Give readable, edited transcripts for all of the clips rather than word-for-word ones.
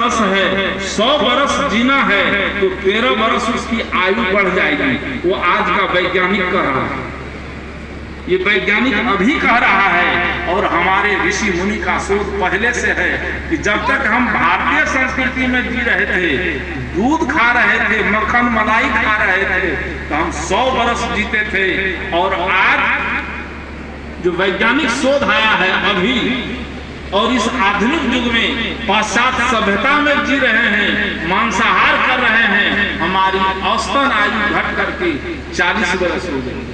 बरस है, 100 बरस जीना है तो 13 बरस उसकी आयु बढ़ जाएगी। वो आज का वैज्ञानिक कह रहा है, ये वैज्ञानिक अभी कह रहा है। और हमारे ऋषि मुनि का शोध पहले से है कि जब तक हम भारतीय संस्कृति में जी रहे थे, दूध खा रहे थे, मक्खन मलाई खा रहे थे, तो हम 100 बरस जीते थे। और आज जो वैज्ञानिक शोध आया है अभी, और इस आधुनिक युग में पाश्चात्य सभ्यता में जी रहे हैं, मांसाहार कर रहे हैं, हमारी औसतन आयु घट करके 40 बरस हो गई।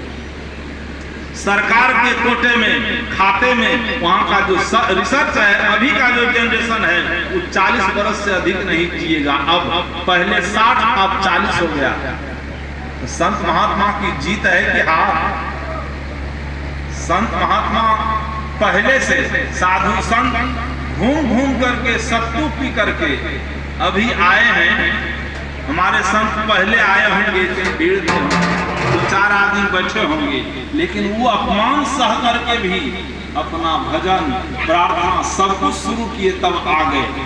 सरकार के कोटे में, खाते में, वहाँ का जो रिसर्च है, अभी का जो जनरेशन है वो 40 बरस से अधिक नहीं जिएगा। अब पहले 60, अब 40 हो गया। तो संत महात्मा की जीत है कि हार? संत महात्मा पहले से साधु संत घूम घूम करके सत्तू पी करके अभी आए हैं। हमारे संत पहले आए होंगे, भीड़ में 2-4 आदमी बैठे होंगे, लेकिन वो अपमान सह करके भी अपना भजन प्रार्थना सब कुछ शुरू किए, तब आ गए।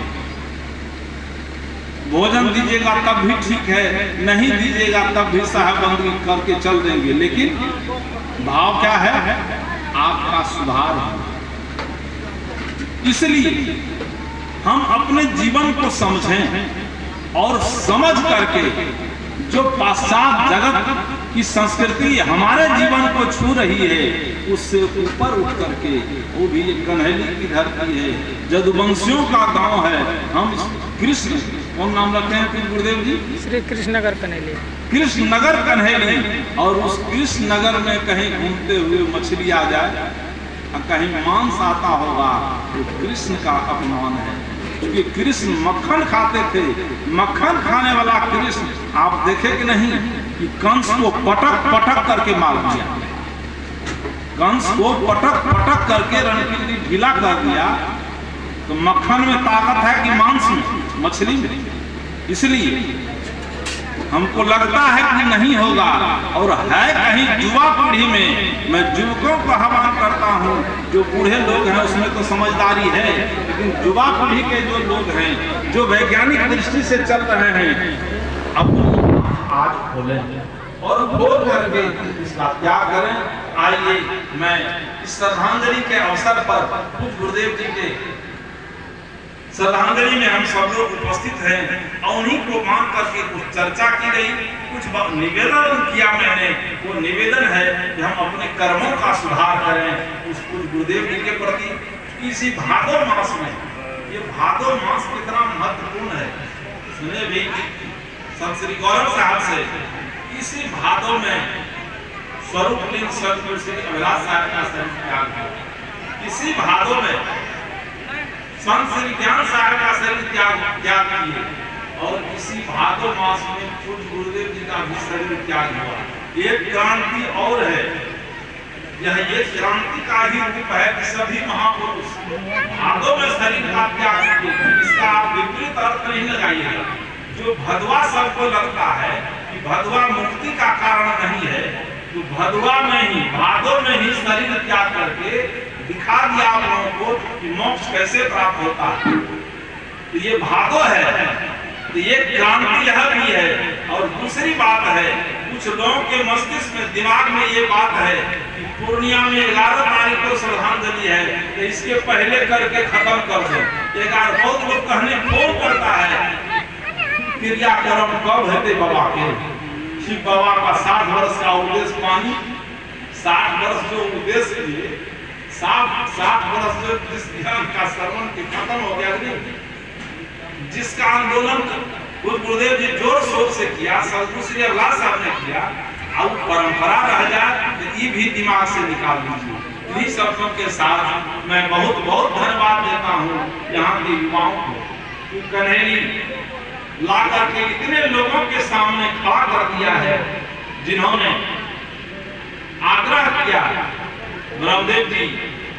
भोजन दीजिएगा तब भी ठीक है, नहीं दीजिएगा तब भी साहबंदी करके चल देंगे, लेकिन भाव क्या है? आपका सुधार है। इसलिए हम अपने जीवन को समझें और समझ करके जो पाश्चात्य जगत की संस्कृति हमारे जीवन को छू रही है, उससे ऊपर उठ करके, वो भी एक कन्हैली की धरती है, जदुवंशियों का गांव है। हम कृष्ण, कौन नाम रखते हैं फिर गुरुदेव जी? श्री कृष्ण नगर कन्हैली। कृष्ण नगर कन्हैली। और उस कृष्ण नगर में कहीं घूमते हुए मछली आ जाए, कहीं मांस आता होगा, तो कृष्ण का अपमान है। क्योंकि कृष्ण मक्खन खाते थे, मक्खन खाने वाला कृष्ण, आप देखे कि नहीं कि कंस को पटक पटक करके मार दिया। कंस को पटक पटक करके रणकिल्ली ढीला कर दिया। तो मक्खन में ताकत है कि मांस में, मछली में? इसलिए हमको लगता है कि नहीं होगा, और है कहीं युवा पीढ़ी में। मैं युवकों को आह्वान करता हूँ, जो बूढ़े लोग हैं उसमें तो समझदारी है, लेकिन युवा पीढ़ी के जो लोग हैं, जो वैज्ञानिक दृष्टि से चल रहे हैं, अब आज खोलें और खोल करके इसका त्याग करें। आइए मैं इस श्रद्धांजलि के अवसर पर कुछ गुरुदेव जी के श्रद्धांजलि में हम सब लोग उपस्थित हैं, और उन्हीं को मान करके कुछ चर्चा की गई, कुछ निवेदन किया मैंने। वो निवेदन है कि हम अपने कर्मों का सुधार करें उस गुरुदेव जी के प्रति। इसी भादो मास में, ये भादो मास कितना महत्वपूर्ण है, सुने भी संत श्री गौरव साहब से। इसी भादो में स्वरूप लिंग सतगुरु श्री अभिलाष साहब का शरीर त्याग किया। इसी भादो में संत श्री ज्ञान साहब का शरीर त्याग किए, और इसी भादो मास में खुद गुरुदेव जी का भी शरीर त्याग हुआ। एक क्रांति और है, यह एक क्रांति का ही रूप है कि सभी महापुरुष भादो में शरीर का त्याग किए। इसका आप विपरीत अर्थ नहीं लगाइएगा। जो भदवा सबको लगता है कि भदवा मुक्ति का कारण नहीं है, तो भदवा में ही, भादो में ही शरीर त्याग करके दिखा दिया आप लोगों को कि मोक्ष कैसे प्राप्त होता है। तो ये भादो है, तो ये क्रांति यह भी है। और दूसरी बात है, कुछ लोगों के मस्तिष्क में, दिमाग में ये बात है कि पूर्णिया में 11 तारीख को श्रद्धांजलि है, तो इसके पहले करके खत्म कर दो। एक बहुत लोग कहने फोन करता है, क्रियाक्रम कब है बाबा के? शिव बाबा का 60 वर्ष का उपदेश पानी, 60 वर्ष जो उपदेश किए, 60 वर्ष जो जिस ज्ञान का श्रवण के खत्म हो गया, जिसका आंदोलन गुरुदेव जी जोर शोर से किया, सदगुरु श्री अभिलाष साहब ने किया, अब परंपरा रह जाए तो ये भी दिमाग से निकाल दीजिए। इन्हीं शब्दों के साथ मैं बहुत बहुत धन्यवाद देता हूँ यहाँ के युवाओं को। कन्हैली ला करके इतने लोगों के सामने खड़ा कर दिया है, जिन्होंने आग्रह किया। ब्रह्मदेव जी,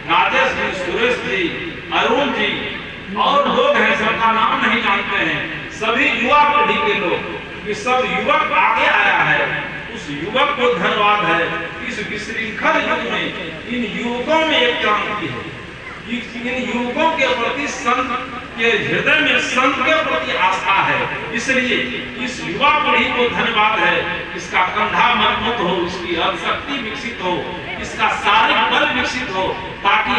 राजेश जी, सुरेश जी, अरुण जी और लोग हैं, सबका नाम नहीं जानते हैं, सभी युवा पीढ़ी के लोग, ये सब युवक आगे आया है। उस युवक को धन्यवाद है। इस विशृंखल युग में इन युवकों में एक क्रांति है। इन युवकों के प्रति संत के हृदय में, संत के प्रति इसलिए इस युवा पीढ़ी को धन्यवाद है, इसका कंधा मजबूत हो, इसकी शक्ति विकसित हो, इसका शारीरिक बल विकसित हो, ताकि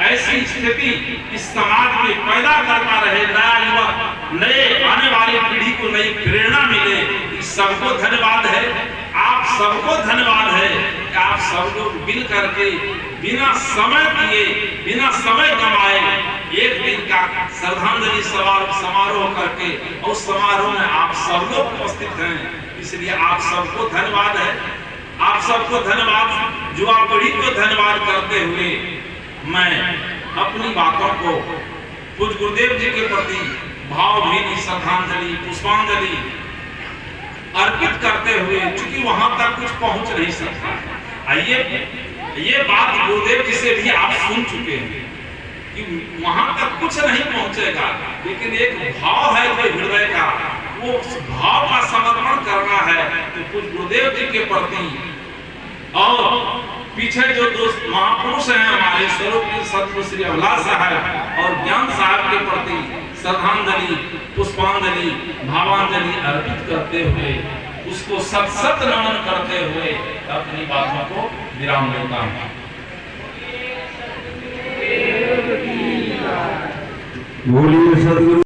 ऐसी स्थिति इस समाज में पैदा करता रहे, नया युवक, नए आने वाली पीढ़ी को नई प्रेरणा मिले। इस सबको धन्यवाद है, आप सबको धन्यवाद है कि आप सब लोग मिल करके बिना समय दिए, बिना समय गंवाए एक दिन का श्रद्धांजलि समारोह करके, और समारोह में आप सब लोग उपस्थित हैं, इसलिए आप सबको धन्यवाद है। आप सबको धन्यवाद, युवा पीढ़ी को धन्यवाद करते हुए मैं अपनी बातों को पूज्य गुरुदेव जी के प्रति भावभीनी श्रद्धांजलि, पुष्पांजलि अर्पित करते हुए, चूंकि वहां तक कुछ पहुंच नहीं सकता, ये बात गुरुदेव जी से भी आप सुन चुके हैं कि वहां तक कुछ नहीं पहुंचेगा, लेकिन एक भाव है जो हृदय का, वो उस भाव का समर्पण करना है। तो कुछ गुरुदेव जी के प्रति और पीछे जो दोस्त महापुरुष हैं हमारे स्वरूप सतगुरु श्री अभिलाष साहब और ज्ञान साहब के प्रति श्रद्धांजलि, पुष्पांजलि, भावांजलि अर्पित करते हुए, उसको सत सत नमन करते हुए अपनी बातों को विराम देता हूं। बोलिए सद्गुरु।